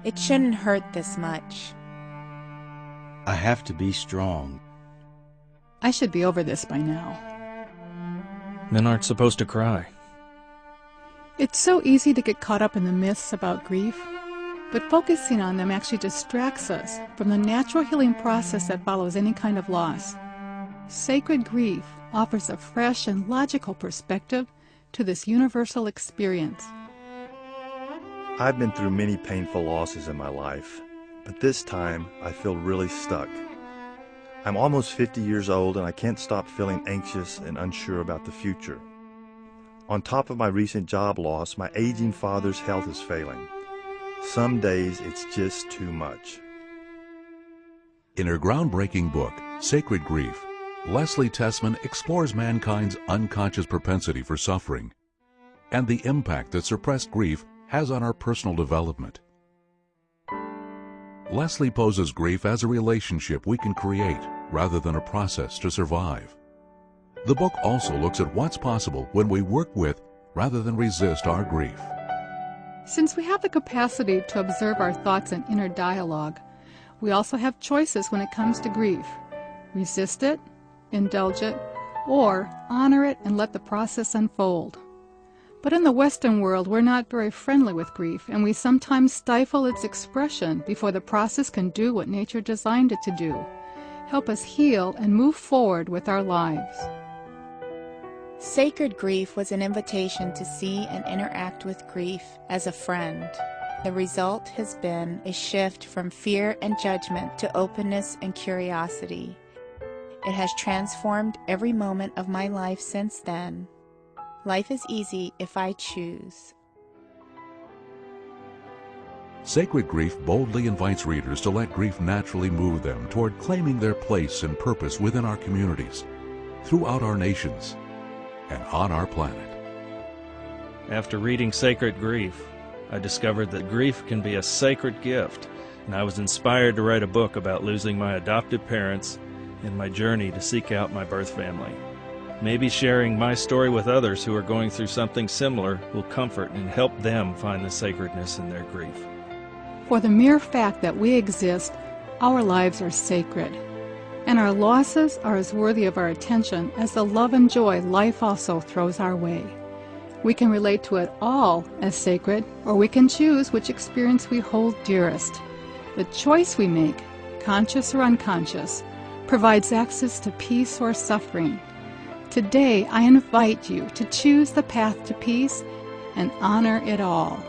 It shouldn't hurt this much. I have to be strong. I should be over this by now. Men aren't supposed to cry. It's so easy to get caught up in the myths about grief, but focusing on them actually distracts us from the natural healing process that follows any kind of loss. Sacred grief offers a fresh and logical perspective to this universal experience. I've been through many painful losses in my life, but this time I feel really stuck. I'm almost 50 years old and I can't stop feeling anxious and unsure about the future. On top of my recent job loss, my aging father's health is failing. Some days it's just too much. In her groundbreaking book, Sacred Grief, Leslie Tessman explores mankind's unconscious propensity for suffering and the impact that suppressed grief has on our personal development. Leslie poses grief as a relationship we can create rather than a process to survive. The book also looks at what's possible when we work with rather than resist our grief. Since we have the capacity to observe our thoughts and inner dialogue, we also have choices when it comes to grief. Resist it, indulge it, or honor it and let the process unfold. But in the Western world, we're not very friendly with grief, and we sometimes stifle its expression before the process can do what nature designed it to do: help us heal and move forward with our lives. Sacred grief was an invitation to see and interact with grief as a friend. The result has been a shift from fear and judgment to openness and curiosity. It has transformed every moment of my life since then. Life is easy if I choose. Sacred Grief boldly invites readers to let grief naturally move them toward claiming their place and purpose within our communities, throughout our nations, and on our planet. After reading Sacred Grief, I discovered that grief can be a sacred gift, and I was inspired to write a book about losing my adoptive parents and my journey to seek out my birth family. Maybe sharing my story with others who are going through something similar will comfort and help them find the sacredness in their grief. For the mere fact that we exist, our lives are sacred, and our losses are as worthy of our attention as the love and joy life also throws our way. We can relate to it all as sacred, or we can choose which experience we hold dearest. The choice we make, conscious or unconscious, provides access to peace or suffering. Today, I invite you to choose the path to peace and honor it all.